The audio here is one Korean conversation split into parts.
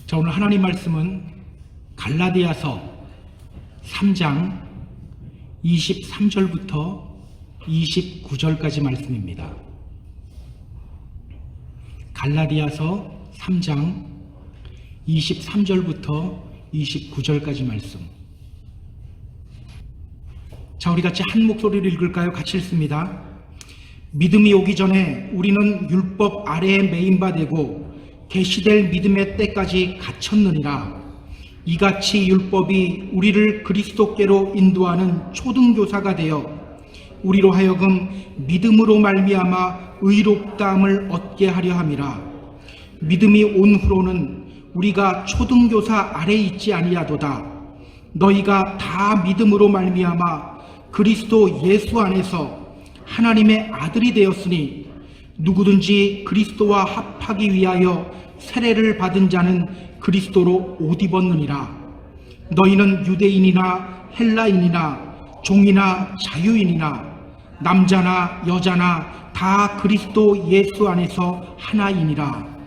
자, 오늘 하나님 말씀은 갈라디아서 3장 23절부터 29절까지 말씀입니다. 갈라디아서 3장 23절부터 29절까지 말씀. 자, 우리 같이 한 목소리로 읽을까요? 같이 읽습니다. 믿음이 오기 전에 우리는 율법 아래에 매인바 되고 계시될 믿음의 때까지 갇혔느니라. 이같이 율법이 우리를 그리스도께로 인도하는 초등교사가 되어 우리로 하여금 믿음으로 말미암아 의롭다함을 얻게 하려 함이라. 믿음이 온 후로는 우리가 초등교사 아래에 있지 아니하도다. 너희가 다 믿음으로 말미암아 그리스도 예수 안에서 하나님의 아들이 되었으니 누구든지 그리스도와 합하기 위하여 세례를 받은 자는 그리스도로 옷 입었느니라. 너희는 유대인이나 헬라인이나 종이나 자유인이나 남자나 여자나 다 그리스도 예수 안에서 하나이니라.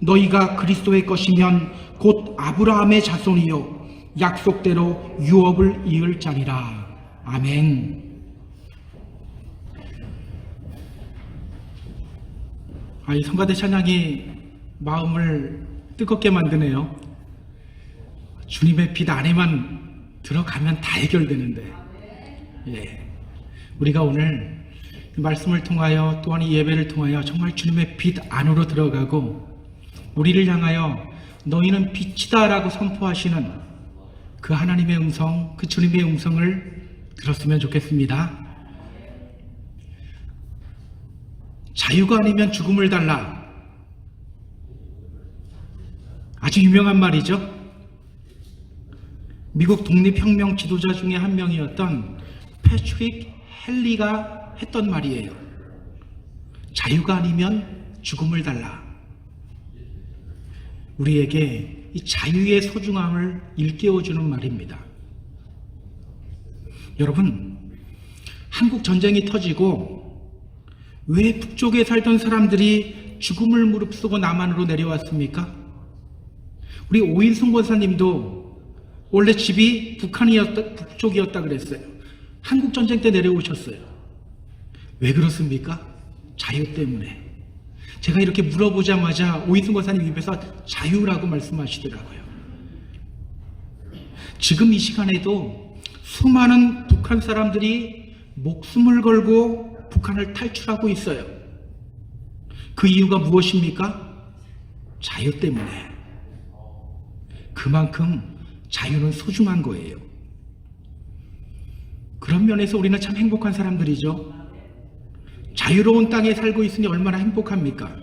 너희가 그리스도의 것이면 곧 아브라함의 자손이요 약속대로 유업을 이을 자니라. 아멘. 이 성가대 찬양이 마음을 뜨겁게 만드네요. 주님의 빛 안에만 들어가면 다 해결되는데, 우리가 오늘 말씀을 통하여 또한 이 예배를 통하여 정말 주님의 빛 안으로 들어가고 우리를 향하여 너희는 빛이다 라고 선포하시는 그 하나님의 음성, 그 주님의 음성을 들었으면 좋겠습니다. 자유가 아니면 죽음을 달라. 아주 유명한 말이죠. 미국 독립혁명 지도자 중에 한 명이었던 패트릭 헨리가 했던 말이에요. 자유가 아니면 죽음을 달라. 우리에게 이 자유의 소중함을 일깨워주는 말입니다. 여러분, 한국 전쟁이 터지고 왜 북쪽에 살던 사람들이 죽음을 무릅쓰고 남한으로 내려왔습니까? 우리 오인순 권사님도 원래 집이 북쪽이었다 그랬어요. 한국 전쟁 때 내려오셨어요. 왜 그렇습니까? 자유 때문에. 제가 이렇게 물어보자마자 오인순 권사님 입에서 자유라고 말씀하시더라고요. 지금 이 시간에도 수많은 북한 사람들이 목숨을 걸고 북한을 탈출하고 있어요. 그 이유가 무엇입니까? 자유 때문에. 그만큼 자유는 소중한 거예요. 그런 면에서 우리는 참 행복한 사람들이죠. 자유로운 땅에 살고 있으니 얼마나 행복합니까?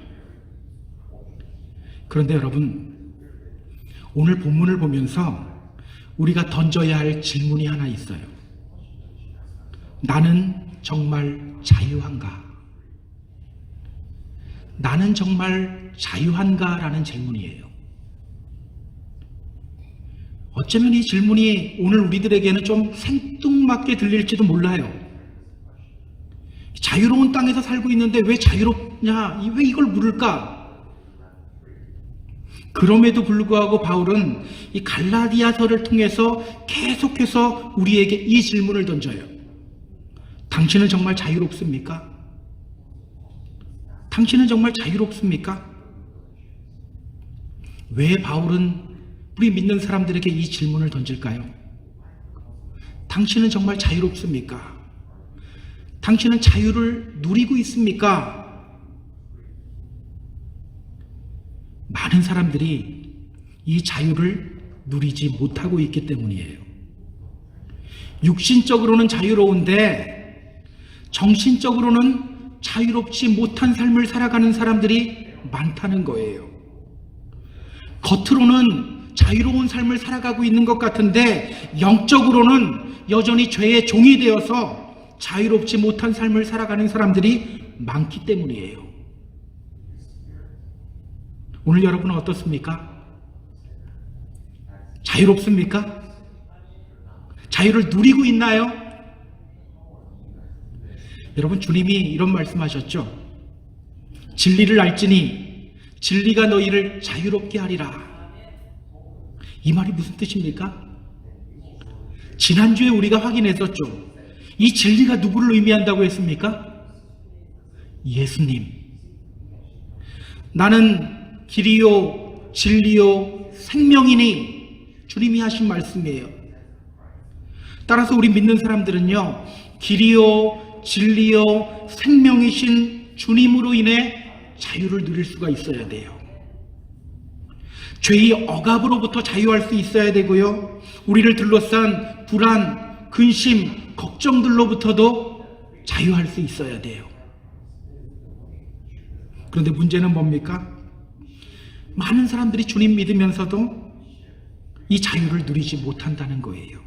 그런데 여러분, 오늘 본문을 보면서 우리가 던져야 할 질문이 하나 있어요. 나는 정말 자유한가? 나는 정말 자유한가? 라는 질문이에요. 어쩌면 이 질문이 오늘 우리들에게는 좀 생뚱맞게 들릴지도 몰라요. 자유로운 땅에서 살고 있는데 왜 자유롭냐? 왜 이걸 물을까? 그럼에도 불구하고 바울은 이 갈라디아서를 통해서 계속해서 우리에게 이 질문을 던져요. 당신은 정말 자유롭습니까? 당신은 정말 자유롭습니까? 왜 바울은 우리 믿는 사람들에게 이 질문을 던질까요? 당신은 정말 자유롭습니까? 당신은 자유를 누리고 있습니까? 많은 사람들이 이 자유를 누리지 못하고 있기 때문이에요. 육신적으로는 자유로운데 정신적으로는 자유롭지 못한 삶을 살아가는 사람들이 많다는 거예요. 겉으로는 자유로운 삶을 살아가고 있는 것 같은데 영적으로는 여전히 죄의 종이 되어서 자유롭지 못한 삶을 살아가는 사람들이 많기 때문이에요. 오늘 여러분은 어떻습니까? 자유롭습니까? 자유를 누리고 있나요? 여러분, 주님이 이런 말씀하셨죠. 진리를 알지니 진리가 너희를 자유롭게 하리라. 이 말이 무슨 뜻입니까? 지난주에 우리가 확인했었죠. 이 진리가 누구를 의미한다고 했습니까? 예수님. 나는 길이요 진리요 생명이니 주님이 하신 말씀이에요. 따라서 우리 믿는 사람들은요, 길이요 진리요 생명이신 주님으로 인해 자유를 누릴 수가 있어야 돼요. 죄의 억압으로부터 자유할 수 있어야 되고요, 우리를 둘러싼 불안, 근심, 걱정들로부터도 자유할 수 있어야 돼요. 그런데 문제는 뭡니까? 많은 사람들이 주님 믿으면서도 이 자유를 누리지 못한다는 거예요.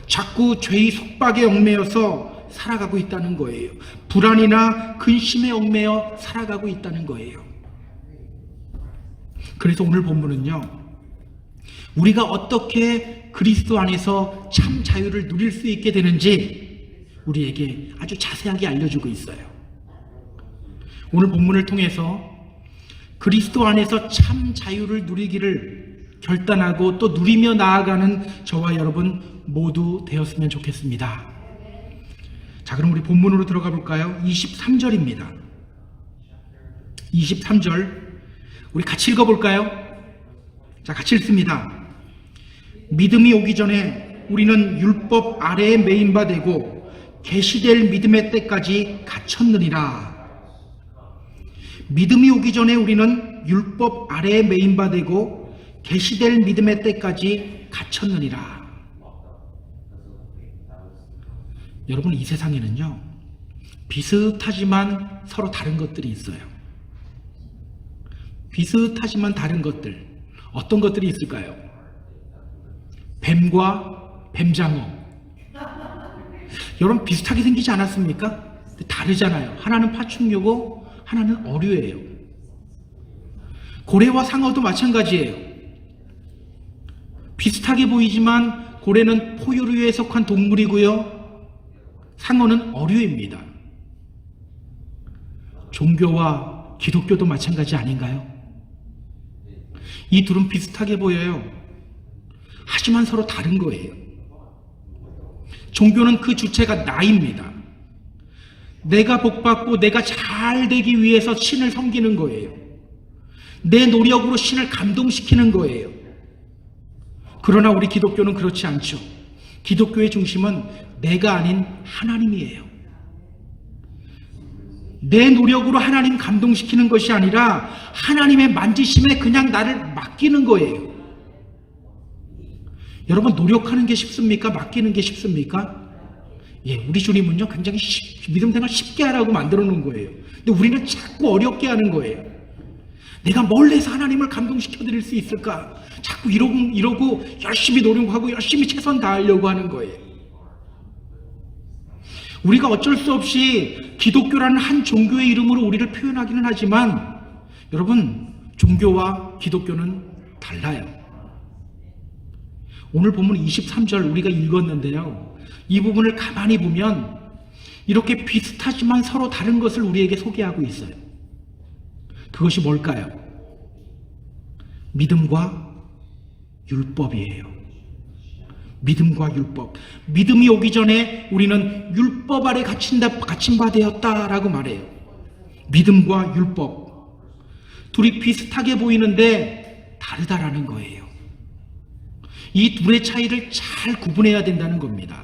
자꾸 죄의 속박에 얽매여서 살아가고 있다는 거예요. 불안이나 근심에 얽매여 살아가고 있다는 거예요. 그래서 오늘 본문은요, 우리가 어떻게 그리스도 안에서 참 자유를 누릴 수 있게 되는지 우리에게 아주 자세하게 알려주고 있어요. 오늘 본문을 통해서 그리스도 안에서 참 자유를 누리기를 결단하고 또 누리며 나아가는 저와 여러분 모두 되었으면 좋겠습니다. 자, 그럼 우리 본문으로 들어가 볼까요? 23절입니다. 23절 우리 같이 읽어볼까요? 자, 같이 읽습니다. 믿음이 오기 전에 우리는 율법 아래에 매인 바 되고 계시될 믿음의 때까지 갇혔느니라. 믿음이 오기 전에 우리는 율법 아래에 매인 바 되고 계시될 믿음의 때까지 갇혔느니라. 여러분, 이 세상에는요, 비슷하지만 서로 다른 것들이 있어요. 비슷하지만 다른 것들, 어떤 것들이 있을까요? 뱀과 뱀장어. 여러분, 비슷하게 생기지 않았습니까? 근데 다르잖아요. 하나는 파충류고 하나는 어류예요. 고래와 상어도 마찬가지예요. 비슷하게 보이지만 고래는 포유류에 속한 동물이고요, 상어는 어류입니다. 종교와 기독교도 마찬가지 아닌가요? 이 둘은 비슷하게 보여요. 하지만 서로 다른 거예요. 종교는 그 주체가 나입니다. 내가 복받고 내가 잘 되기 위해서 신을 섬기는 거예요. 내 노력으로 신을 감동시키는 거예요. 그러나 우리 기독교는 그렇지 않죠. 기독교의 중심은 내가 아닌 하나님이에요. 내 노력으로 하나님 감동시키는 것이 아니라 하나님의 만지심에 그냥 나를 맡기는 거예요. 여러분, 노력하는 게 쉽습니까? 맡기는 게 쉽습니까? 예, 우리 주님은요, 굉장히 믿음 생활 쉽게 하라고 만들어 놓은 거예요. 근데 우리는 자꾸 어렵게 하는 거예요. 내가 뭘 해서 하나님을 감동시켜 드릴 수 있을까? 자꾸 이러고 열심히 노력하고 열심히 최선 다하려고 하는 거예요. 우리가 어쩔 수 없이 기독교라는 한 종교의 이름으로 우리를 표현하기는 하지만 여러분, 종교와 기독교는 달라요. 오늘 본문 23절 우리가 읽었는데요, 이 부분을 가만히 보면 이렇게 비슷하지만 서로 다른 것을 우리에게 소개하고 있어요. 그것이 뭘까요? 믿음과 율법이에요. 믿음과 율법. 믿음이 오기 전에 우리는 율법 아래 갇힌 바 되었다라고 말해요. 믿음과 율법. 둘이 비슷하게 보이는데 다르다라는 거예요. 이 둘의 차이를 잘 구분해야 된다는 겁니다.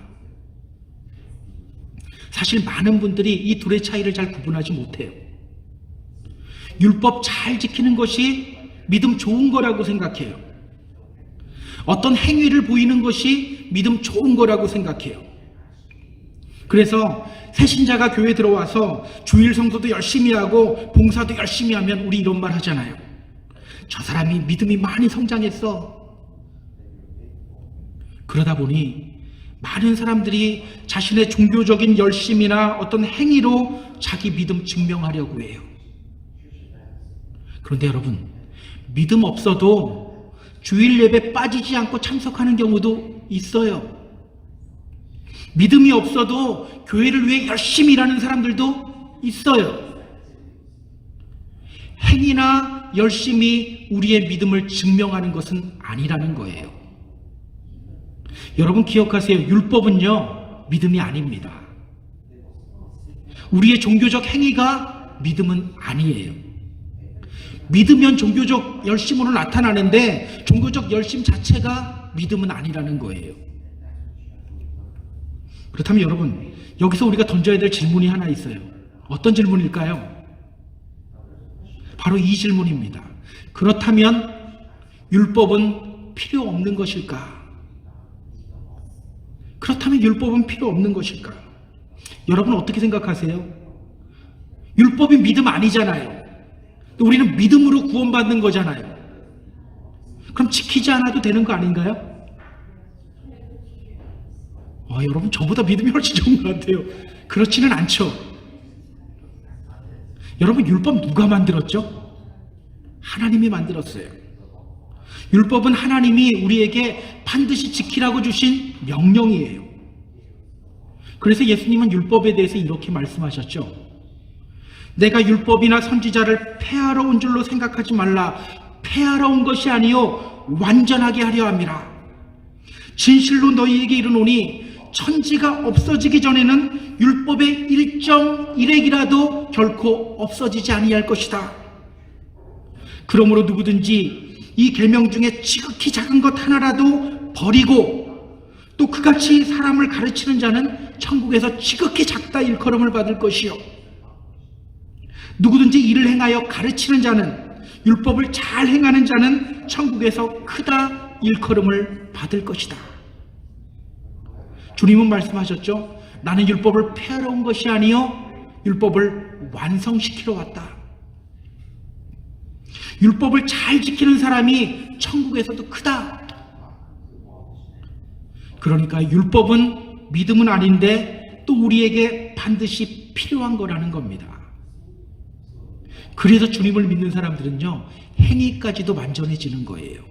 사실 많은 분들이 이 둘의 차이를 잘 구분하지 못해요. 율법 잘 지키는 것이 믿음 좋은 거라고 생각해요. 어떤 행위를 보이는 것이 믿음 좋은 거라고 생각해요. 그래서 새신자가 교회에 들어와서 주일 성도도 열심히 하고 봉사도 열심히 하면 우리 이런 말 하잖아요. 저 사람이 믿음이 많이 성장했어. 그러다 보니 많은 사람들이 자신의 종교적인 열심이나 어떤 행위로 자기 믿음 증명하려고 해요. 그런데 여러분, 믿음 없어도 주일 예배 빠지지 않고 참석하는 경우도 있어요. 믿음이 없어도 교회를 위해 열심히 일하는 사람들도 있어요. 행위나 열심히 우리의 믿음을 증명하는 것은 아니라는 거예요. 여러분 기억하세요. 율법은요, 믿음이 아닙니다. 우리의 종교적 행위가 믿음은 아니에요. 믿으면 종교적 열심으로 나타나는데 종교적 열심 자체가 믿음은 아니라는 거예요. 그렇다면 여러분, 여기서 우리가 던져야 될 질문이 하나 있어요. 어떤 질문일까요? 바로 이 질문입니다. 그렇다면 율법은 필요 없는 것일까? 그렇다면 율법은 필요 없는 것일까? 여러분 어떻게 생각하세요? 율법이 믿음 아니잖아요. 우리는 믿음으로 구원받는 거잖아요. 그럼 지키지 않아도 되는 거 아닌가요? 여러분 저보다 믿음이 훨씬 좋은 것 같아요. 그렇지는 않죠. 여러분 율법 누가 만들었죠? 하나님이 만들었어요. 율법은 하나님이 우리에게 반드시 지키라고 주신 명령이에요. 그래서 예수님은 율법에 대해서 이렇게 말씀하셨죠. 내가 율법이나 선지자를 폐하러 온 줄로 생각하지 말라. 폐하러 온 것이 아니요 완전하게 하려 함이라. 진실로 너희에게 이르노니 천지가 없어지기 전에는 율법의 일정 일획이라도 결코 없어지지 아니할 것이다. 그러므로 누구든지 이 계명 중에 지극히 작은 것 하나라도 버리고 또 그같이 사람을 가르치는 자는 천국에서 지극히 작다 일컬음을 받을 것이요, 누구든지 이를 행하여 가르치는 자는, 율법을 잘 행하는 자는 천국에서 크다 일컬음을 받을 것이다. 주님은 말씀하셨죠. 나는 율법을 폐하러 온 것이 아니요 율법을 완성시키러 왔다. 율법을 잘 지키는 사람이 천국에서도 크다. 그러니까 율법은 믿음은 아닌데 또 우리에게 반드시 필요한 거라는 겁니다. 그래서 주님을 믿는 사람들은요, 행위까지도 완전해지는 거예요.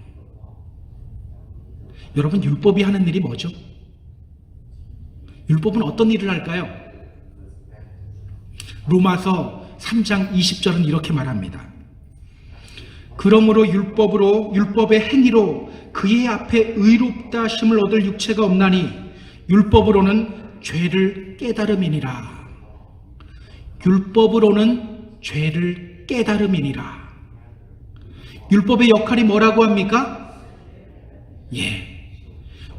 여러분 율법이 하는 일이 뭐죠? 율법은 어떤 일을 할까요? 로마서 3장 20절은 이렇게 말합니다. 그러므로 율법의 행위로 그의 앞에 의롭다 하심을 얻을 육체가 없나니 율법으로는 죄를 깨달음이니라. 율법으로는 죄를 깨달음이니라. 율법의 역할이 뭐라고 합니까?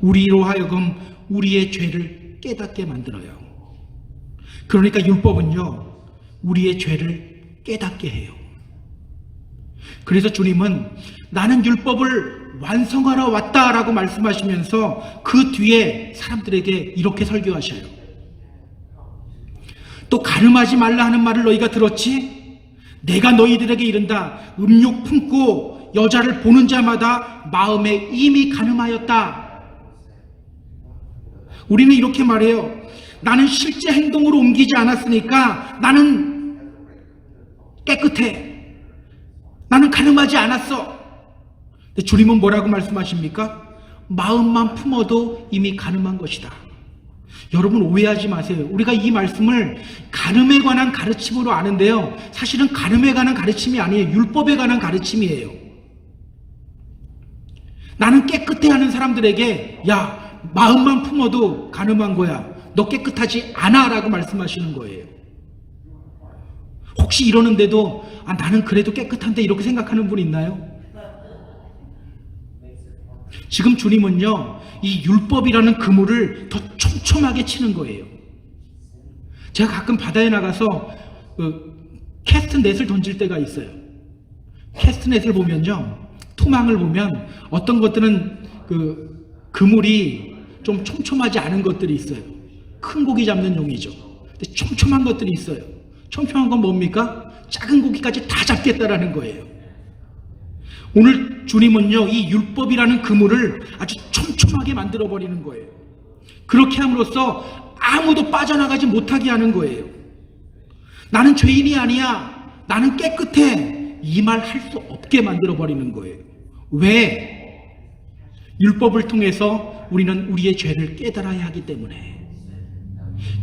우리로 하여금 우리의 죄를 깨닫게 만들어요. 그러니까 율법은요, 우리의 죄를 깨닫게 해요. 그래서 주님은 나는 율법을 완성하러 왔다라고 말씀하시면서 그 뒤에 사람들에게 이렇게 설교하셔요. 또 가늠하지 말라 하는 말을 너희가 들었지? 내가 너희들에게 이른다. 음욕 품고 여자를 보는 자마다 마음에 이미 가늠하였다. 우리는 이렇게 말해요. 나는 실제 행동으로 옮기지 않았으니까 나는 깨끗해. 나는 가늠하지 않았어. 근데 주님은 뭐라고 말씀하십니까? 마음만 품어도 이미 가늠한 것이다. 여러분 오해하지 마세요. 우리가 이 말씀을 가늠에 관한 가르침으로 아는데요, 사실은 가늠에 관한 가르침이 아니에요. 율법에 관한 가르침이에요. 나는 깨끗해 하는 사람들에게 야, 마음만 품어도 가늠한 거야. 너 깨끗하지 않아 라고 말씀하시는 거예요. 혹시 이러는데도 나는 그래도 깨끗한데 이렇게 생각하는 분 있나요? 지금 주님은요, 이 율법이라는 그물을 더 촘촘하게 치는 거예요. 제가 가끔 바다에 나가서 캐스트넷을 던질 때가 있어요. 캐스트넷을 보면요, 토망을 보면 어떤 것들은 그물이 좀 촘촘하지 않은 것들이 있어요. 큰 고기 잡는 용이죠. 근데 촘촘한 것들이 있어요. 촘촘한 건 뭡니까? 작은 고기까지 다 잡겠다라는 거예요. 오늘 주님은요, 이 율법이라는 그물을 아주 촘촘하게 만들어버리는 거예요. 그렇게 함으로써 아무도 빠져나가지 못하게 하는 거예요. 나는 죄인이 아니야. 나는 깨끗해. 이 말 할 수 없게 만들어버리는 거예요. 왜? 율법을 통해서 우리는 우리의 죄를 깨달아야 하기 때문에.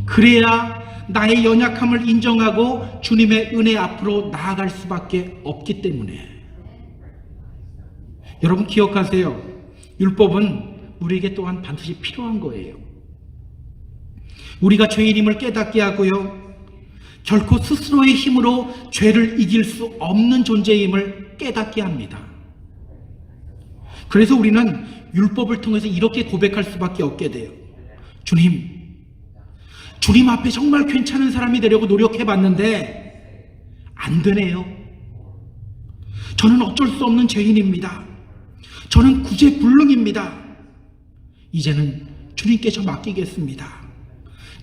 그래야 나의 연약함을 인정하고 주님의 은혜 앞으로 나아갈 수밖에 없기 때문에. 여러분 기억하세요. 율법은 우리에게 또한 반드시 필요한 거예요. 우리가 죄인임을 깨닫게 하고요. 결코 스스로의 힘으로 죄를 이길 수 없는 존재임을 깨닫게 합니다. 그래서 우리는 율법을 통해서 이렇게 고백할 수밖에 없게 돼요. 주님 앞에 정말 괜찮은 사람이 되려고 노력해봤는데 안 되네요. 저는 어쩔 수 없는 죄인입니다. 저는 구제불능입니다. 이제는 주님께 저 맡기겠습니다.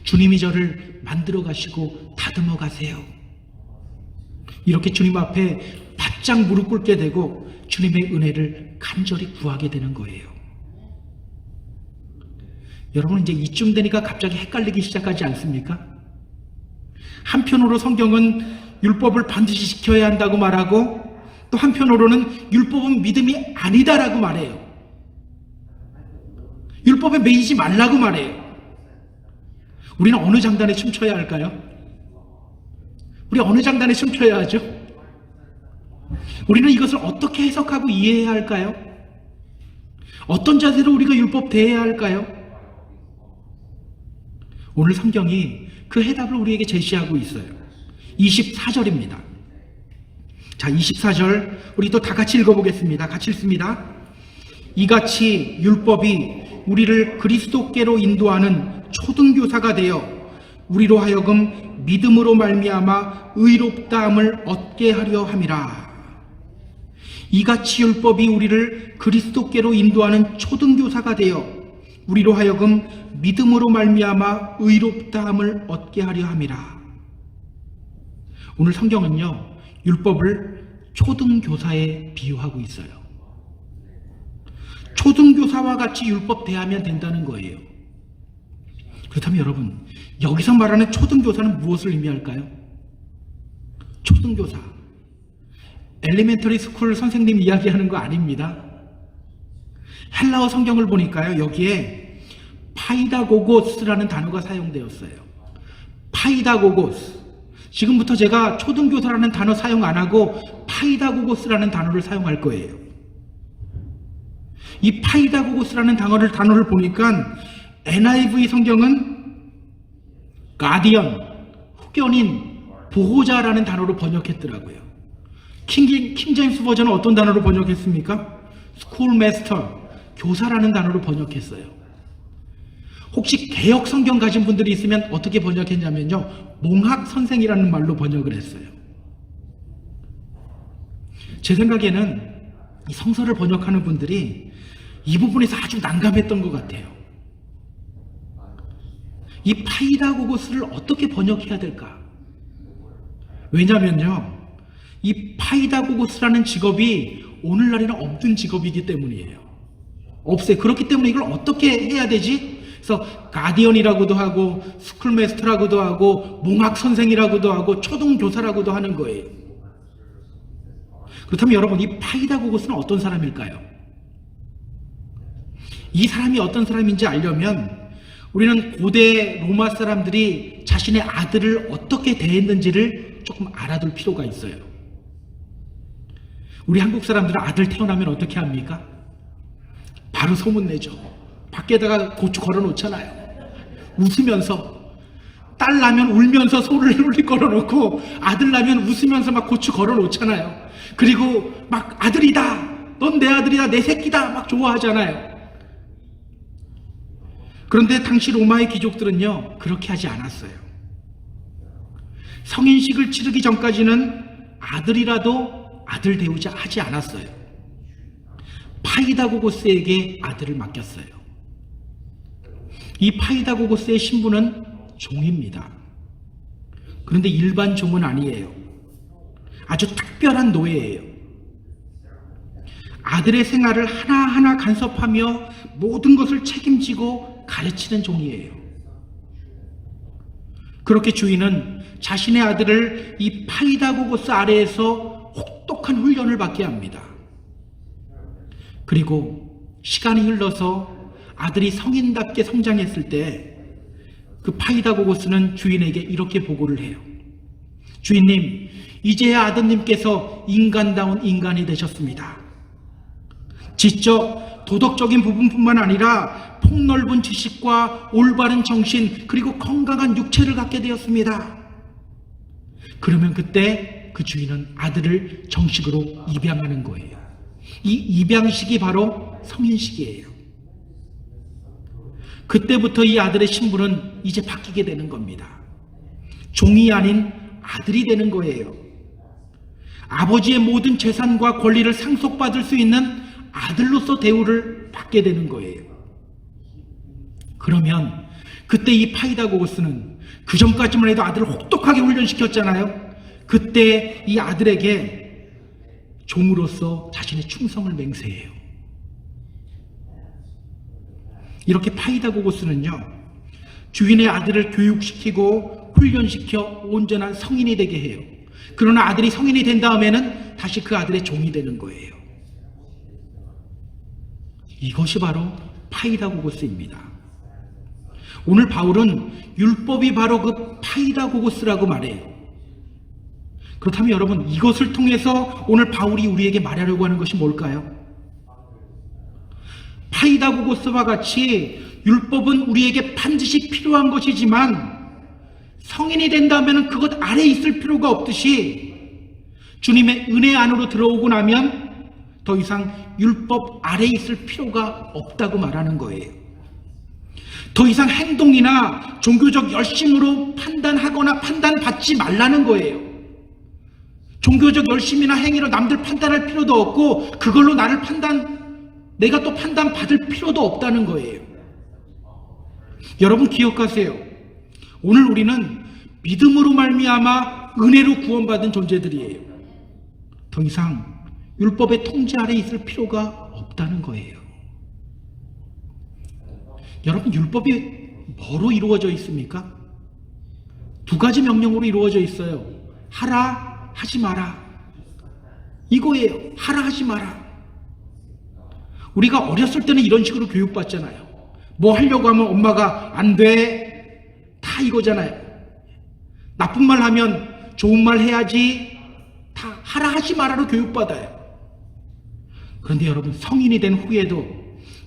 주님이 저를 만들어 가시고 다듬어 가세요. 이렇게 주님 앞에 바짝 무릎 꿇게 되고 주님의 은혜를 간절히 구하게 되는 거예요. 여러분 이제 이쯤 되니까 갑자기 헷갈리기 시작하지 않습니까? 한편으로 성경은 율법을 반드시 지켜야 한다고 말하고 또 한편으로는 율법은 믿음이 아니다라고 말해요. 율법에 매이지 말라고 말해요. 우리는 어느 장단에 춤춰야 할까요? 우리 어느 장단에 춤춰야 하죠? 우리는 이것을 어떻게 해석하고 이해해야 할까요? 어떤 자세로 우리가 율법 대해야 할까요? 오늘 성경이 그 해답을 우리에게 제시하고 있어요. 24절입니다. 자, 24절 우리 또 다 같이 읽어보겠습니다. 같이 읽습니다. 이같이 율법이 우리를 그리스도께로 인도하는 초등교사가 되어 우리로 하여금 믿음으로 말미암아 의롭다함을 얻게 하려 함이라. 이같이 율법이 우리를 그리스도께로 인도하는 초등교사가 되어 우리로 하여금 믿음으로 말미암아 의롭다함을 얻게 하려 함이라. 오늘 성경은요, 율법을 초등교사에 비유하고 있어요. 초등교사와 같이 율법 대하면 된다는 거예요. 그렇다면 여러분, 여기서 말하는 초등교사는 무엇을 의미할까요? 초등교사, 엘리멘터리 스쿨 선생님 이야기하는 거 아닙니다. 헬라어 성경을 보니까요, 여기에 파이다고고스라는 단어가 사용되었어요. 파이다고고스. 지금부터 제가 초등교사라는 단어 사용 안 하고 파이다고고스라는 단어를 사용할 거예요. 이 파이다고고스라는 단어를 보니까 NIV 성경은 가디언, 후견인, 보호자라는 단어로 번역했더라고요. 킹제임스 버전은 어떤 단어로 번역했습니까? 스쿨마스터, 교사라는 단어로 번역했어요. 혹시 개역 성경 가진 분들이 있으면 어떻게 번역했냐면요, 몽학 선생이라는 말로 번역을 했어요. 제 생각에는 이 성서를 번역하는 분들이 이 부분에서 아주 난감했던 것 같아요. 이 파이다고고스를 어떻게 번역해야 될까? 왜냐면요, 이 파이다고고스라는 직업이 오늘날에는 없는 직업이기 때문이에요. 없어요. 그렇기 때문에 이걸 어떻게 해야 되지? 그래서 가디언이라고도 하고 스쿨마스터라고도 하고 몽학 선생이라고도 하고 초등교사라고도 하는 거예요. 그렇다면 여러분, 이 파이다고고스는 어떤 사람일까요? 이 사람이 어떤 사람인지 알려면 우리는 고대 로마 사람들이 자신의 아들을 어떻게 대했는지를 조금 알아둘 필요가 있어요. 우리 한국 사람들은 아들 태어나면 어떻게 합니까? 바로 소문내죠. 밖에다가 고추 걸어놓잖아요. 웃으면서. 딸 나면 울면서 소를 걸어놓고 아들 나면 웃으면서 막 고추 걸어놓잖아요. 그리고 막 아들이다, 넌 내 아들이다, 내 새끼다 막 좋아하잖아요. 그런데 당시 로마의 귀족들은요, 그렇게 하지 않았어요. 성인식을 치르기 전까지는 아들이라도 아들 대우자 하지 않았어요. 파이다고고스에게 아들을 맡겼어요. 이 파이다고고스의 신분은 종입니다. 그런데 일반 종은 아니에요. 아주 특별한 노예예요. 아들의 생활을 하나하나 간섭하며 모든 것을 책임지고 가르치는 종이에요. 그렇게 주인은 자신의 아들을 이 파이다고고스 아래에서 혹독한 훈련을 받게 합니다. 그리고 시간이 흘러서 아들이 성인답게 성장했을 때 그 파이다고고스는 주인에게 이렇게 보고를 해요. 주인님, 이제야 아드님께서 인간다운 인간이 되셨습니다. 지적, 도덕적인 부분뿐만 아니라 폭넓은 지식과 올바른 정신 그리고 건강한 육체를 갖게 되었습니다. 그러면 그때 그 주인은 아들을 정식으로 입양하는 거예요. 이 입양식이 바로 성인식이에요. 그때부터 이 아들의 신분은 이제 바뀌게 되는 겁니다. 종이 아닌 아들이 되는 거예요. 아버지의 모든 재산과 권리를 상속받을 수 있는 아들로서 대우를 받게 되는 거예요. 그러면 그때 이 파이다고고스는 그 전까지만 해도 아들을 혹독하게 훈련시켰잖아요. 그때 이 아들에게 종으로서 자신의 충성을 맹세해요. 이렇게 파이다고고스는요, 주인의 아들을 교육시키고 훈련시켜 온전한 성인이 되게 해요. 그러나 아들이 성인이 된 다음에는 다시 그 아들의 종이 되는 거예요. 이것이 바로 파이다고고스입니다. 오늘 바울은 율법이 바로 그 파이다고고스라고 말해요. 그렇다면 여러분, 이것을 통해서 오늘 바울이 우리에게 말하려고 하는 것이 뭘까요? 파이다고고스와 같이 율법은 우리에게 반드시 필요한 것이지만 성인이 된다면 그것 아래에 있을 필요가 없듯이 주님의 은혜 안으로 들어오고 나면 더 이상 율법 아래에 있을 필요가 없다고 말하는 거예요. 더 이상 행동이나 종교적 열심으로 판단하거나 판단받지 말라는 거예요. 종교적 열심이나 행위로 남들 판단할 필요도 없고 그걸로 내가 또 판단받을 필요도 없다는 거예요. 여러분 기억하세요. 오늘 우리는 믿음으로 말미암아 은혜로 구원받은 존재들이에요. 더 이상 율법의 통제 아래 있을 필요가 없다는 거예요. 여러분, 율법이 뭐로 이루어져 있습니까? 두 가지 명령으로 이루어져 있어요. 하라, 하지 마라. 이거예요. 하라, 하지 마라. 우리가 어렸을 때는 이런 식으로 교육받잖아요. 뭐 하려고 하면 엄마가 안 돼, 다 이거잖아요. 나쁜 말 하면 좋은 말 해야지, 다 하라 하지 마라로 교육받아요. 그런데 여러분, 성인이 된 후에도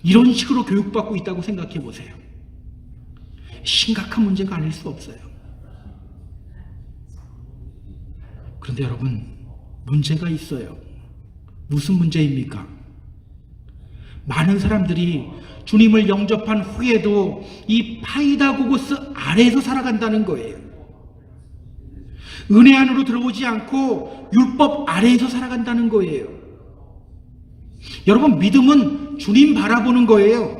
이런 식으로 교육받고 있다고 생각해 보세요. 심각한 문제가 아닐 수 없어요. 그런데 여러분, 문제가 있어요. 무슨 문제입니까? 많은 사람들이 주님을 영접한 후에도 이 파이다고고스 아래에서 살아간다는 거예요. 은혜 안으로 들어오지 않고 율법 아래에서 살아간다는 거예요. 여러분, 믿음은 주님 바라보는 거예요.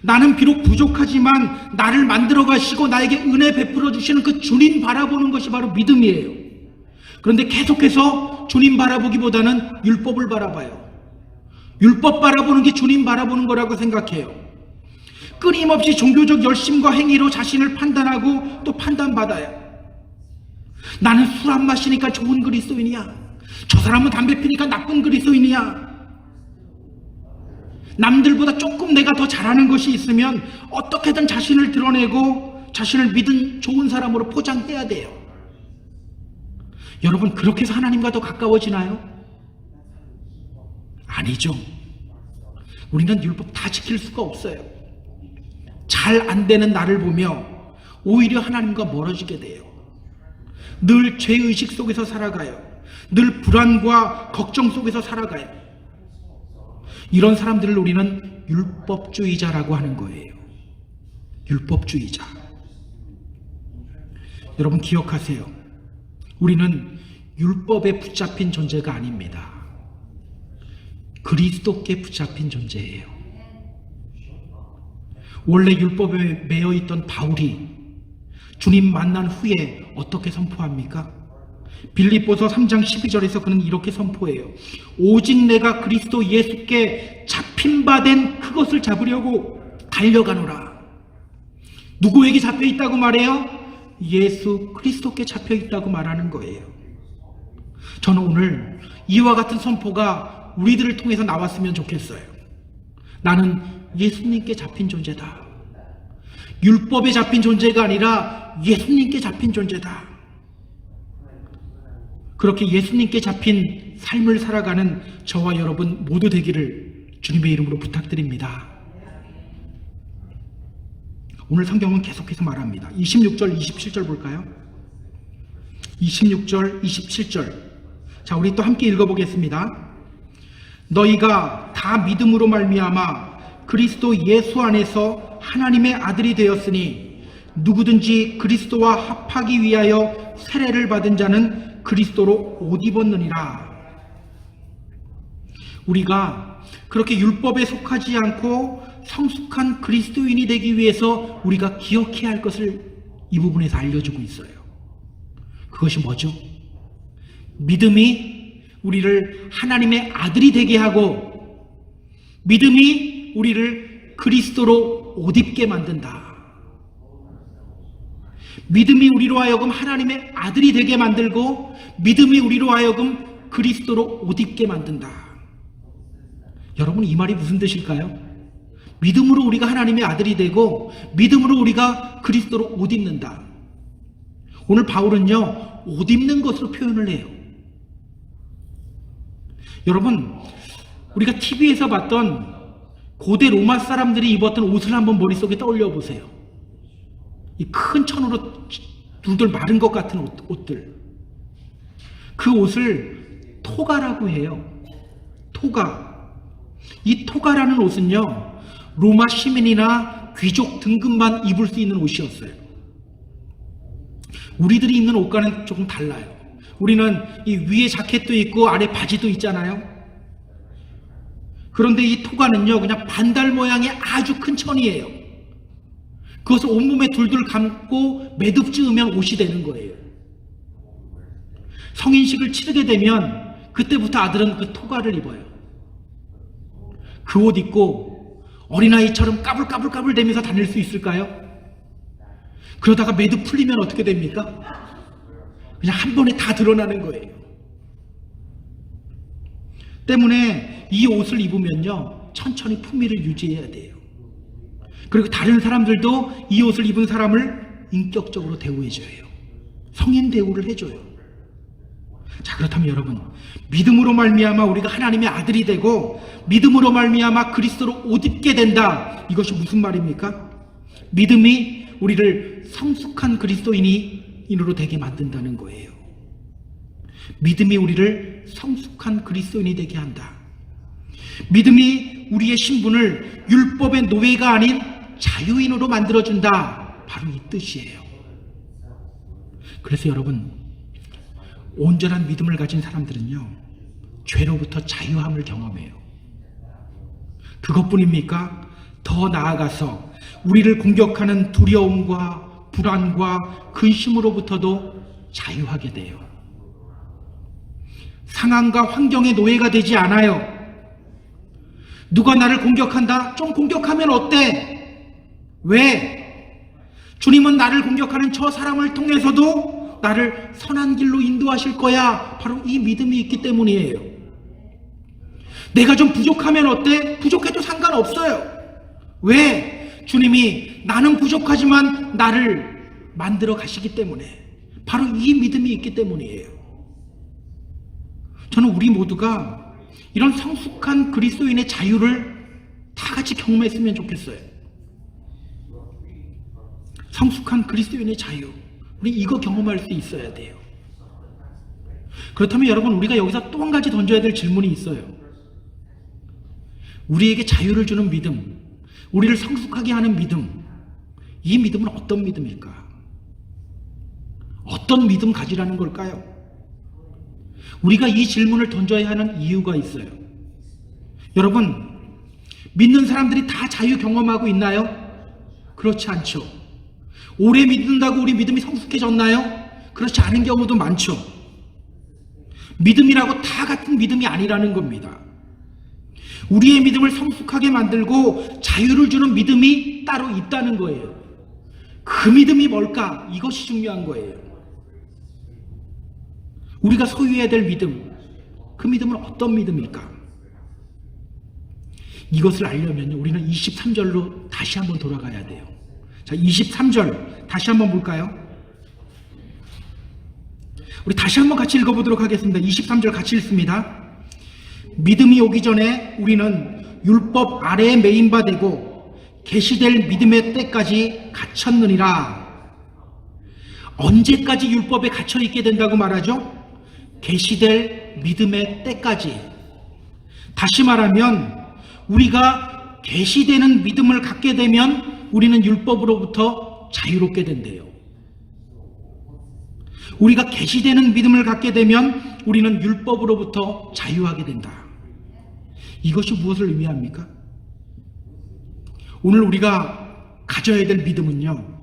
나는 비록 부족하지만 나를 만들어 가시고 나에게 은혜 베풀어 주시는 그 주님 바라보는 것이 바로 믿음이에요. 그런데 계속해서 주님 바라보기보다는 율법을 바라봐요. 율법 바라보는 게 주님 바라보는 거라고 생각해요. 끊임없이 종교적 열심과 행위로 자신을 판단하고 또 판단받아요. 나는 술 안 마시니까 좋은 그리스도인이야. 저 사람은 담배 피니까 나쁜 그리스도인이야. 남들보다 조금 내가 더 잘하는 것이 있으면 어떻게든 자신을 드러내고 자신을 믿은 좋은 사람으로 포장해야 돼요. 여러분, 그렇게 해서 하나님과 더 가까워지나요? 아니죠. 우리는 율법 다 지킬 수가 없어요. 잘 안 되는 나를 보며 오히려 하나님과 멀어지게 돼요. 늘 죄의식 속에서 살아가요. 늘 불안과 걱정 속에서 살아가요. 이런 사람들을 우리는 율법주의자라고 하는 거예요. 율법주의자. 여러분 기억하세요. 우리는 율법에 붙잡힌 존재가 아닙니다. 그리스도께 붙잡힌 존재예요. 원래 율법에 매여 있던 바울이 주님 만난 후에 어떻게 선포합니까? 빌립보서 3장 12절에서 그는 이렇게 선포해요. 오직 내가 그리스도 예수께 잡힌 바 된 그것을 잡으려고 달려가노라. 누구에게 잡혀 있다고 말해요? 예수 그리스도께 잡혀 있다고 말하는 거예요. 저는 오늘 이와 같은 선포가 우리들을 통해서 나왔으면 좋겠어요. 나는 예수님께 잡힌 존재다. 율법에 잡힌 존재가 아니라 예수님께 잡힌 존재다. 그렇게 예수님께 잡힌 삶을 살아가는 저와 여러분 모두 되기를 주님의 이름으로 부탁드립니다. 오늘 성경은 계속해서 말합니다. 26절, 27절 볼까요? 26절, 27절. 자, 우리 또 함께 읽어보겠습니다. 너희가 다 믿음으로 말미암아 그리스도 예수 안에서 하나님의 아들이 되었으니 누구든지 그리스도와 합하기 위하여 세례를 받은 자는 그리스도로 옷 입었느니라. 우리가 그렇게 율법에 속하지 않고 성숙한 그리스도인이 되기 위해서 우리가 기억해야 할 것을 이 부분에서 알려주고 있어요. 그것이 뭐죠? 믿음이 우리를 하나님의 아들이 되게 하고 믿음이 우리를 그리스도로 옷 입게 만든다. 믿음이 우리로 하여금 하나님의 아들이 되게 만들고 믿음이 우리로 하여금 그리스도로 옷 입게 만든다. 여러분, 이 말이 무슨 뜻일까요? 믿음으로 우리가 하나님의 아들이 되고 믿음으로 우리가 그리스도로 옷 입는다. 오늘 바울은요, 옷 입는 것으로 표현을 해요. 여러분, 우리가 TV에서 봤던 고대 로마 사람들이 입었던 옷을 한번 머릿속에 떠올려 보세요. 이 큰 천으로 둘둘 마른 것 같은 옷들. 그 옷을 토가라고 해요. 토가. 이 토가라는 옷은요, 로마 시민이나 귀족 등급만 입을 수 있는 옷이었어요. 우리들이 입는 옷과는 조금 달라요. 우리는 이 위에 자켓도 있고 아래 바지도 있잖아요. 그런데 이 토가는요, 그냥 반달 모양의 아주 큰 천이에요. 그것을 온몸에 둘둘 감고 매듭 지으면 옷이 되는 거예요. 성인식을 치르게 되면 그때부터 아들은 그 토가를 입어요. 그 옷 입고 어린아이처럼 까불까불 대면서 다닐 수 있을까요? 그러다가 매듭 풀리면 어떻게 됩니까? 그냥 한 번에 다 드러나는 거예요. 때문에 이 옷을 입으면요, 천천히 품위를 유지해야 돼요. 그리고 다른 사람들도 이 옷을 입은 사람을 인격적으로 대우해줘요. 성인 대우를 해줘요. 자, 그렇다면 여러분, 믿음으로 말미암아 우리가 하나님의 아들이 되고 믿음으로 말미암아 그리스도로 옷 입게 된다. 이것이 무슨 말입니까? 믿음이 우리를 성숙한 그리스도인으로 되게 만든다는 거예요. 믿음이 우리를 성숙한 그리스도인이 되게 한다. 믿음이 우리의 신분을 율법의 노예가 아닌 자유인으로 만들어준다. 바로 이 뜻이에요. 그래서 여러분, 온전한 믿음을 가진 사람들은요, 죄로부터 자유함을 경험해요. 그것뿐입니까? 더 나아가서 우리를 공격하는 두려움과 불안과 근심으로부터도 자유하게 돼요. 상황과 환경의 노예가 되지 않아요. 누가 나를 공격한다? 좀 공격하면 어때? 왜? 주님은 나를 공격하는 저 사람을 통해서도 나를 선한 길로 인도하실 거야. 바로 이 믿음이 있기 때문이에요. 내가 좀 부족하면 어때? 부족해도 상관없어요. 왜? 주님이 나는 부족하지만 나를 만들어 가시기 때문에. 바로 이 믿음이 있기 때문이에요. 저는 우리 모두가 이런 성숙한 그리스도인의 자유를 다 같이 경험했으면 좋겠어요. 성숙한 그리스도인의 자유, 우리 이거 경험할 수 있어야 돼요. 그렇다면 여러분, 우리가 여기서 또 한 가지 던져야 될 질문이 있어요. 우리에게 자유를 주는 믿음, 우리를 성숙하게 하는 믿음, 이 믿음은 어떤 믿음일까? 어떤 믿음 가지라는 걸까요? 우리가 이 질문을 던져야 하는 이유가 있어요. 여러분, 믿는 사람들이 다 자유 경험하고 있나요? 그렇지 않죠. 오래 믿는다고 우리 믿음이 성숙해졌나요? 그렇지 않은 경우도 많죠. 믿음이라고 다 같은 믿음이 아니라는 겁니다. 우리의 믿음을 성숙하게 만들고 자유를 주는 믿음이 따로 있다는 거예요. 그 믿음이 뭘까? 이것이 중요한 거예요. 우리가 소유해야 될 믿음, 그 믿음은 어떤 믿음일까? 이것을 알려면 우리는 23절로 다시 한번 돌아가야 돼요. 자, 23절 다시 한번 볼까요? 우리 다시 한번 같이 읽어보도록 하겠습니다. 23절 같이 읽습니다. 믿음이 오기 전에 우리는 율법 아래에 매인 바 되고 계시될 믿음의 때까지 갇혔느니라. 언제까지 율법에 갇혀 있게 된다고 말하죠? 계시될 믿음의 때까지. 다시 말하면 우리가 계시되는 믿음을 갖게 되면 우리는 율법으로부터 자유롭게 된대요. 우리가 계시되는 믿음을 갖게 되면 우리는 율법으로부터 자유하게 된다. 이것이 무엇을 의미합니까? 오늘 우리가 가져야 될 믿음은요,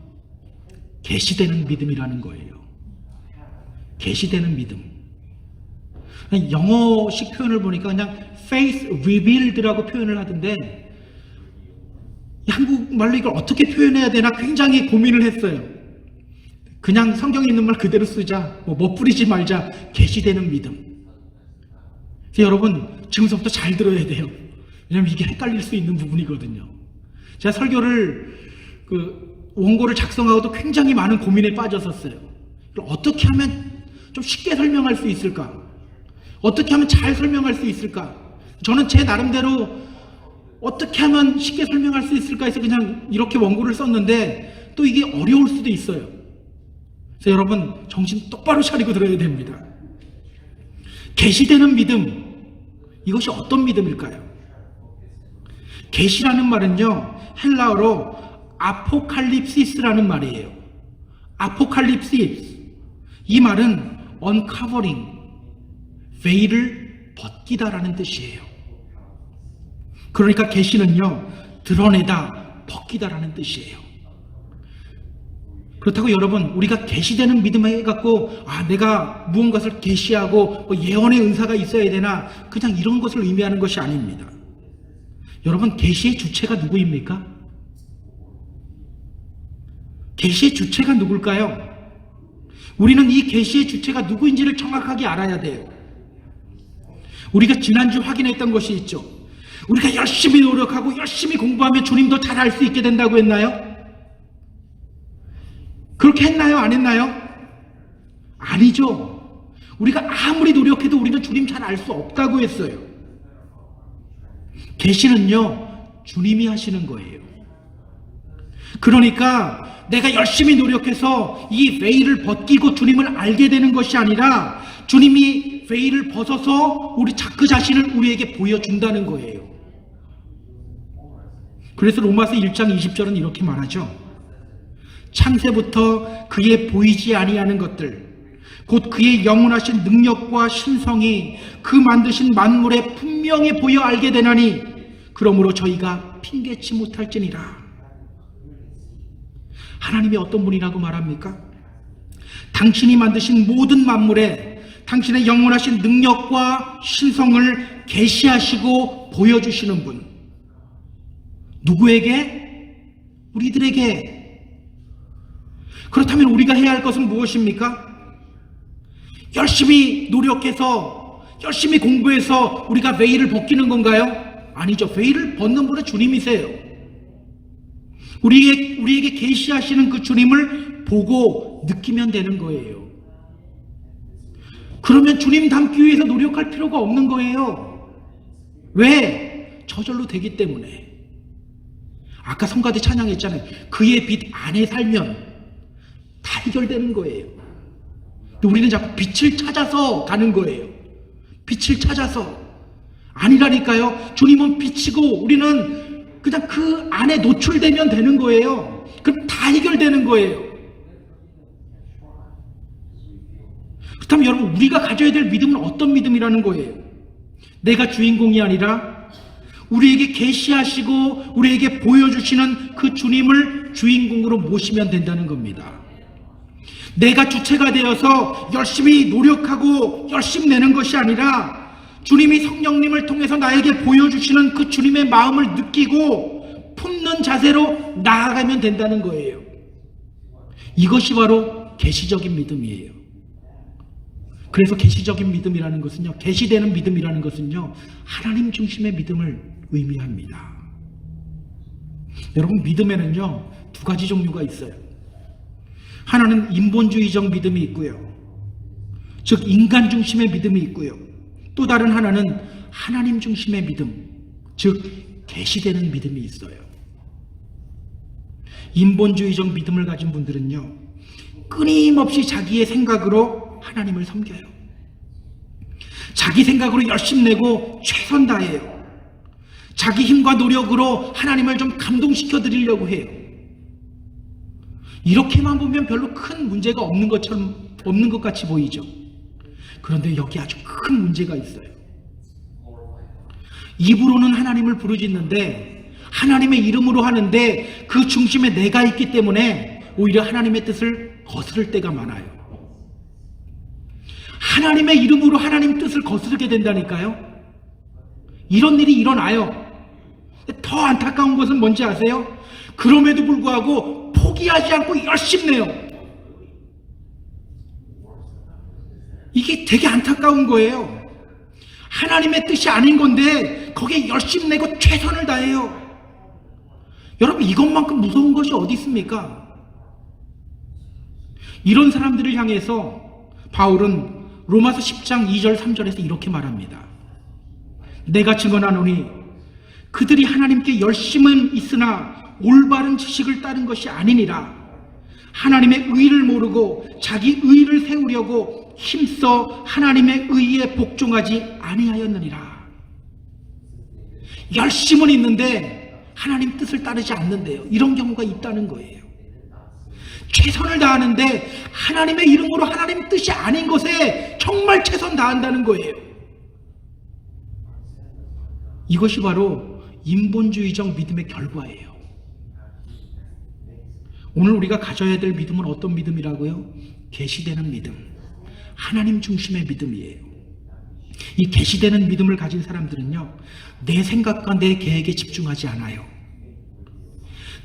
계시되는 믿음이라는 거예요. 계시되는 믿음. 영어식 표현을 보니까 그냥 faith revealed라고 표현을 하던데, 한국말로 이걸 어떻게 표현해야 되나 굉장히 고민을 했어요. 그냥 성경에 있는 말 그대로 쓰자, 멋부리지 말자. 계시되는 믿음. 여러분, 지금부터 잘 들어야 돼요. 왜냐하면 이게 헷갈릴 수 있는 부분이거든요. 제가 설교를 원고를 작성하고도 굉장히 많은 고민에 빠졌었어요. 어떻게 하면 좀 쉽게 설명할 수 있을까? 어떻게 하면 잘 설명할 수 있을까? 저는 제 나름대로 어떻게 하면 쉽게 설명할 수 있을까 해서 그냥 이렇게 원고를 썼는데, 또 이게 어려울 수도 있어요. 그래서 여러분, 정신 똑바로 차리고 들어야 됩니다. 계시되는 믿음, 이것이 어떤 믿음일까요? 계시라는 말은요, 헬라어로 아포칼립시스라는 말이에요. 아포칼립시스. 이 말은 uncovering, 베일을 벗기다라는 뜻이에요. 그러니까 계시는요, 드러내다, 벗기다라는 뜻이에요. 그렇다고 여러분, 우리가 계시되는 믿음을 갖고 내가 무언가를 계시하고 예언의 은사가 있어야 되나, 그냥 이런 것을 의미하는 것이 아닙니다. 여러분, 계시의 주체가 누구입니까? 계시의 주체가 누굴까요? 우리는 이 계시의 주체가 누구인지를 정확하게 알아야 돼요. 우리가 지난주 확인했던 것이 있죠. 우리가 열심히 노력하고 열심히 공부하면 주님도 잘 알 수 있게 된다고 했나요? 그렇게 했나요? 안 했나요? 아니죠. 우리가 아무리 노력해도 우리는 주님 잘 알 수 없다고 했어요. 계시는요, 주님이 하시는 거예요. 그러니까 내가 열심히 노력해서 이 베일을 벗기고 주님을 알게 되는 것이 아니라, 주님이 베일을 벗어서 그 자신을 우리에게 보여준다는 거예요. 그래서 로마서 1장 20절은 이렇게 말하죠. 창세부터 그의 보이지 아니하는 것들, 곧 그의 영원하신 능력과 신성이 그 만드신 만물에 분명히 보여 알게 되나니, 그러므로 저희가 핑계치 못할지니라. 하나님이 어떤 분이라고 말합니까? 당신이 만드신 모든 만물에 당신의 영원하신 능력과 신성을 계시하시고 보여주시는 분. 누구에게? 우리들에게. 그렇다면 우리가 해야 할 것은 무엇입니까? 열심히 노력해서, 열심히 공부해서 우리가 베일을 벗기는 건가요? 아니죠. 베일을 벗는 분은 주님이세요. 우리에게 계시하시는 그 주님을 보고 느끼면 되는 거예요. 그러면 주님 닮기 위해서 노력할 필요가 없는 거예요. 왜? 저절로 되기 때문에. 아까 성가대 찬양했잖아요. 그의 빛 안에 살면 다 해결되는 거예요. 근데 우리는 자꾸 빛을 찾아서 가는 거예요. 빛을 찾아서. 아니라니까요. 주님은 빛이고 우리는 그냥 그 안에 노출되면 되는 거예요. 그럼 다 해결되는 거예요. 그렇다면 여러분, 우리가 가져야 될 믿음은 어떤 믿음이라는 거예요? 내가 주인공이 아니라 우리에게 계시하시고 우리에게 보여주시는 그 주님을 주인공으로 모시면 된다는 겁니다. 내가 주체가 되어서 열심히 노력하고 열심내는 것이 아니라 주님이 성령님을 통해서 나에게 보여주시는 그 주님의 마음을 느끼고 품는 자세로 나아가면 된다는 거예요. 이것이 바로 계시적인 믿음이에요. 그래서 계시적인 믿음이라는 것은요, 계시되는 믿음이라는 것은요, 하나님 중심의 믿음을 의미합니다. 여러분, 믿음에는요, 두 가지 종류가 있어요. 하나는 인본주의적 믿음이 있고요, 즉 인간 중심의 믿음이 있고요, 또 다른 하나는 하나님 중심의 믿음, 즉 계시되는 믿음이 있어요. 인본주의적 믿음을 가진 분들은요, 끊임없이 자기의 생각으로 하나님을 섬겨요. 자기 생각으로 열심 내고 최선 다해요. 자기 힘과 노력으로 하나님을 좀 감동시켜 드리려고 해요. 이렇게만 보면 별로 큰 문제가 없는 것 같이 보이죠. 그런데 여기 아주 큰 문제가 있어요. 입으로는 하나님을 부르짖는데, 하나님의 이름으로 하는데 그 중심에 내가 있기 때문에 오히려 하나님의 뜻을 거스를 때가 많아요. 하나님의 이름으로 하나님 뜻을 거스르게 된다니까요. 이런 일이 일어나요. 더 안타까운 것은 뭔지 아세요? 그럼에도 불구하고 포기하지 않고 열심히 내요. 이게 되게 안타까운 거예요. 하나님의 뜻이 아닌 건데 거기에 열심히 내고 최선을 다해요. 여러분, 이것만큼 무서운 것이 어디 있습니까? 이런 사람들을 향해서 바울은 로마서 10장 2절 3절에서 이렇게 말합니다. 내가 증언하노니 그들이 하나님께 열심은 있으나 올바른 지식을 따른 것이 아니니라. 하나님의 의를 모르고 자기 의를 세우려고 힘써 하나님의 의에 복종하지 아니하였느니라. 열심은 있는데 하나님 뜻을 따르지 않는데요. 이런 경우가 있다는 거예요. 최선을 다하는데 하나님의 이름으로 하나님 뜻이 아닌 것에 정말 최선 다한다는 거예요. 이것이 바로 인본주의적 믿음의 결과예요. 오늘 우리가 가져야 될 믿음은 어떤 믿음이라고요? 계시되는 믿음, 하나님 중심의 믿음이에요. 이 계시되는 믿음을 가진 사람들은요, 내 생각과 내 계획에 집중하지 않아요.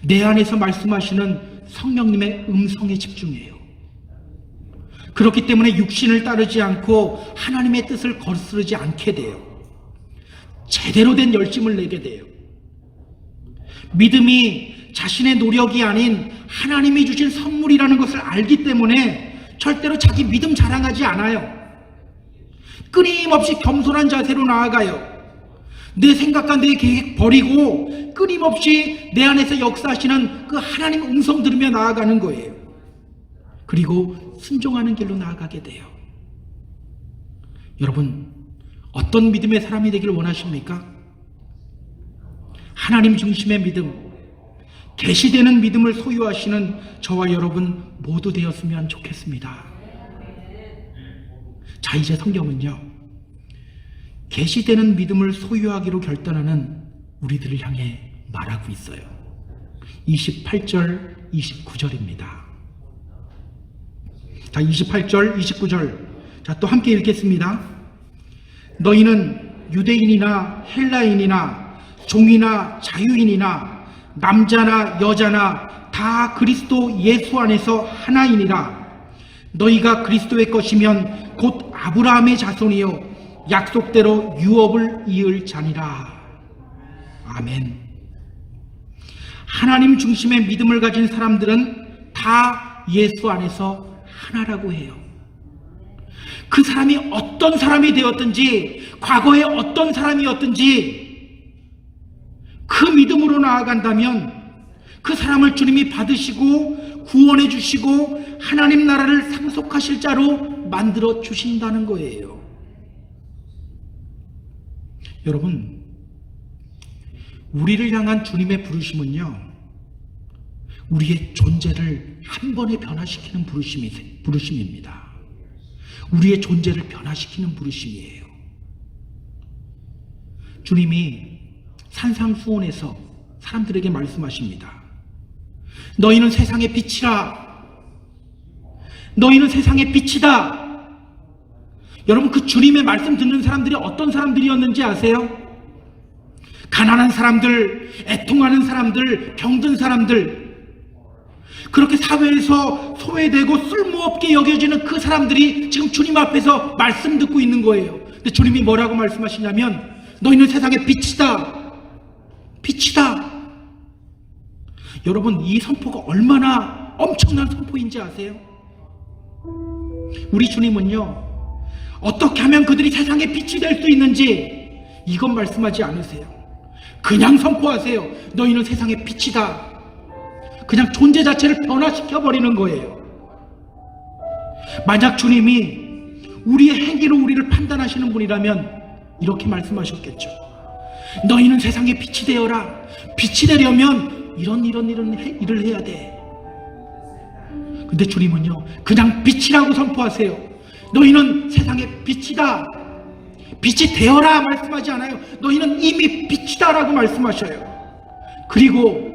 내 안에서 말씀하시는 성령님의 음성에 집중해요. 그렇기 때문에 육신을 따르지 않고 하나님의 뜻을 거스르지 않게 돼요. 제대로 된 열심을 내게 돼요. 믿음이 자신의 노력이 아닌 하나님이 주신 선물이라는 것을 알기 때문에 절대로 자기 믿음 자랑하지 않아요. 끊임없이 겸손한 자세로 나아가요. 내 생각과 내 계획 버리고 끊임없이 내 안에서 역사하시는 그 하나님 음성 들으며 나아가는 거예요. 그리고 순종하는 길로 나아가게 돼요. 여러분, 어떤 믿음의 사람이 되기를 원하십니까? 하나님 중심의 믿음, 계시되는 믿음을 소유하시는 저와 여러분 모두 되었으면 좋겠습니다. 자, 이제 성경은요, 계시되는 믿음을 소유하기로 결단하는 우리들을 향해 말하고 있어요. 28절, 29절입니다. 자, 28절, 29절. 자, 또 함께 읽겠습니다. 너희는 유대인이나 헬라인이나 종이나 자유인이나 남자나 여자나 다 그리스도 예수 안에서 하나이니라. 너희가 그리스도의 것이면 곧 아브라함의 자손이요 약속대로 유업을 이을 자니라. 아멘. 하나님 중심의 믿음을 가진 사람들은 다 예수 안에서 하나라고 해요. 그 사람이 어떤 사람이 되었든지, 과거에 어떤 사람이었든지 그 믿음으로 나아간다면 그 사람을 주님이 받으시고 구원해 주시고 하나님 나라를 상속하실 자로 만들어 주신다는 거예요. 여러분, 우리를 향한 주님의 부르심은요, 우리의 존재를 한 번에 변화시키는 부르심입니다. 우리의 존재를 변화시키는 부르심이에요. 주님이 산상수훈에서 사람들에게 말씀하십니다. 너희는 세상의 빛이라. 너희는 세상의 빛이다. 여러분, 그 주님의 말씀 듣는 사람들이 어떤 사람들이었는지 아세요? 가난한 사람들, 애통하는 사람들, 병든 사람들, 그렇게 사회에서 소외되고 쓸모없게 여겨지는 그 사람들이 지금 주님 앞에서 말씀 듣고 있는 거예요. 근데 주님이 뭐라고 말씀하시냐면 너희는 세상의 빛이다. 빛이다. 여러분, 이 선포가 얼마나 엄청난 선포인지 아세요? 우리 주님은요, 어떻게 하면 그들이 세상의 빛이 될 수 있는지 이건 말씀하지 않으세요. 그냥 선포하세요. 너희는 세상의 빛이다. 그냥 존재 자체를 변화시켜버리는 거예요. 만약 주님이 우리의 행위로 우리를 판단하시는 분이라면 이렇게 말씀하셨겠죠. 너희는 세상의 빛이 되어라. 빛이 되려면 이런 일을 해야 돼. 근데 주님은요, 그냥 빛이라고 선포하세요. 너희는 세상의 빛이다. 빛이 되어라 말씀하지 않아요. 너희는 이미 빛이다 라고 말씀하셔요. 그리고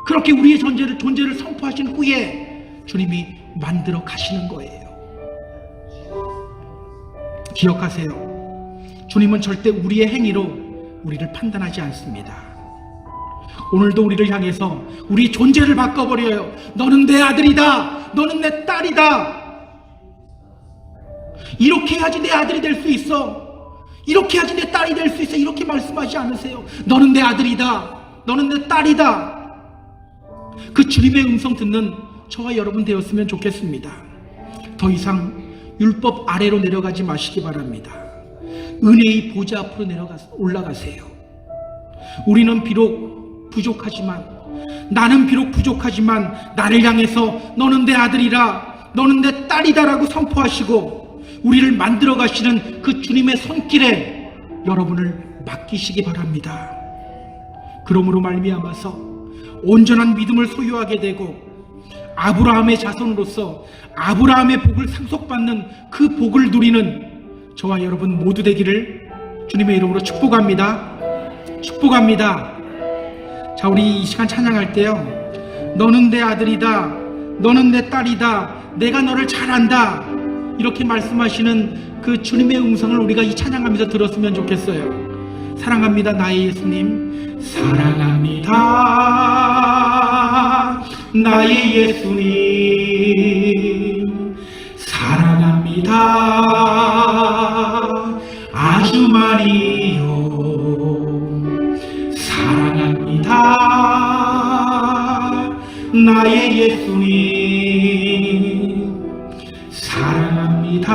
그렇게 우리의 존재를 선포하신 후에 주님이 만들어 가시는 거예요. 기억하세요. 주님은 절대 우리의 행위로 우리를 판단하지 않습니다. 오늘도 우리를 향해서 우리 존재를 바꿔버려요. 너는 내 아들이다. 너는 내 딸이다. 이렇게 해야지 내 아들이 될 수 있어. 이렇게 해야지 내 딸이 될 수 있어. 이렇게 말씀하지 않으세요. 너는 내 아들이다. 너는 내 딸이다. 그 주님의 음성 듣는 저와 여러분 되었으면 좋겠습니다. 더 이상 율법 아래로 내려가지 마시기 바랍니다. 은혜의 보좌 앞으로 올라가세요. 우리는 비록 부족하지만, 나는 비록 부족하지만 나를 향해서 너는 내 아들이라, 너는 내 딸이다 라고 선포하시고 우리를 만들어 가시는 그 주님의 손길에 여러분을 맡기시기 바랍니다. 그러므로 말미암아서 온전한 믿음을 소유하게 되고 아브라함의 자손으로서 아브라함의 복을 상속받는 그 복을 누리는 저와 여러분 모두 되기를 주님의 이름으로 축복합니다. 축복합니다. 자, 우리 이 시간 찬양할 때요, 너는 내 아들이다, 너는 내 딸이다, 내가 너를 잘 안다, 이렇게 말씀하시는 그 주님의 음성을 우리가 이 찬양하면서 들었으면 좋겠어요. 사랑합니다 나의 예수님, 사랑합니다 나의 예수님, 사랑합니다 아주 많이요, 사랑합니다 나의 예수님, 사랑합니다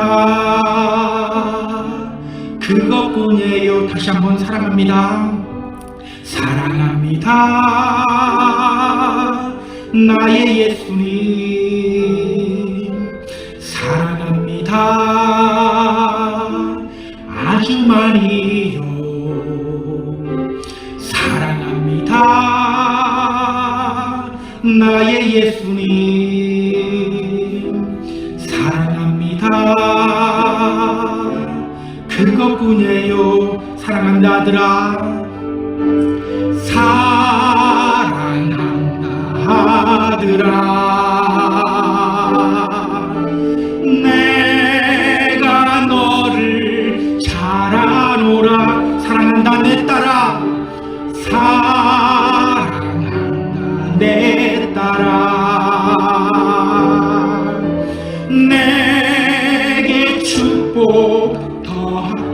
그것뿐이에요. 다시 한번 사랑합니다. 사랑합니다 나의 예수님, 사랑합니다 아주 많이요, 사랑합니다 나의 예수님, 사랑합니다 그것뿐이에요. 사랑한다 아들아, 사랑한다 아들아, 내가 너를 잘 아노라. 사랑한다 내 딸아, 사랑한다 내 딸아, 내게 축복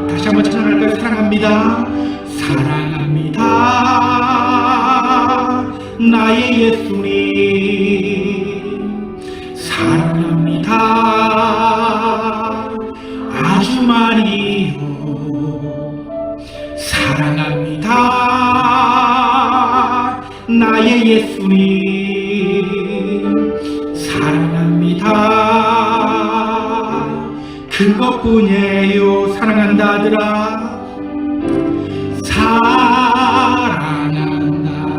다시 한번 찬양할까요? 사랑합니다. 사랑합니다 나의 예수님, 사랑합니다 아주 많이요, 사랑합니다 나의 예수님, 사랑합니다 그것뿐이에요. 사랑한다 아들아, 사랑한다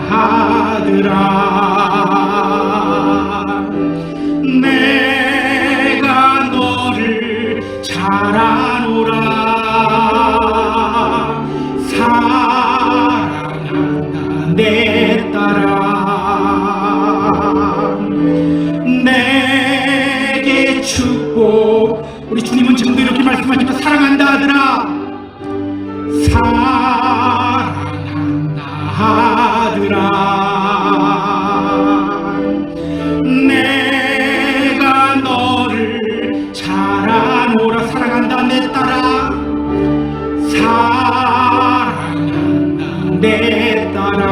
아들아, 내가 너를 잘 아노라. 사랑한다 내 딸아, 내게 축복. 우리 주님은 지금도 이렇게 말씀하십니다. 사랑한다 아들아, 사랑한다 아들아, 내가 너를 잘 아노라. 사랑한다 내 딸아, 사랑한다 내 딸아,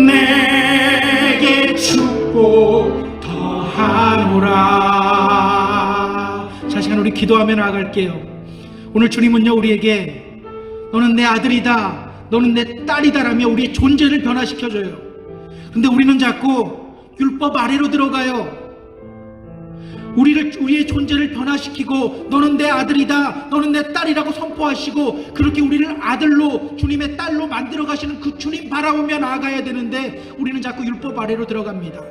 내게 축복 더하노라. 자, 시간 우리 기도하며 나아갈게요. 오늘 주님은요, 우리에게 너는 내 아들이다, 너는 내 딸이다라며 우리의 존재를 변화시켜줘요. 근데 우리는 자꾸 율법 아래로 들어가요. 우리의 존재를 변화시키고 너는 내 아들이다, 너는 내 딸이라고 선포하시고 그렇게 우리를 아들로, 주님의 딸로 만들어 가시는 그 주님 바라보며 나아가야 되는데 우리는 자꾸 율법 아래로 들어갑니다.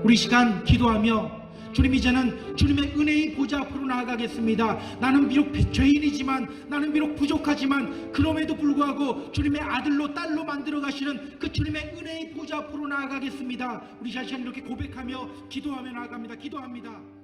우리 시간 기도하며 주님, 이제는 주님의 은혜의 보좌 앞으로 나아가겠습니다. 나는 비록 죄인이지만, 나는 비록 부족하지만 그럼에도 불구하고 주님의 아들로 딸로 만들어 가시는 그 주님의 은혜의 보좌 앞으로 나아가겠습니다. 우리 자신 이렇게 고백하며 기도하며 나아갑니다. 기도합니다.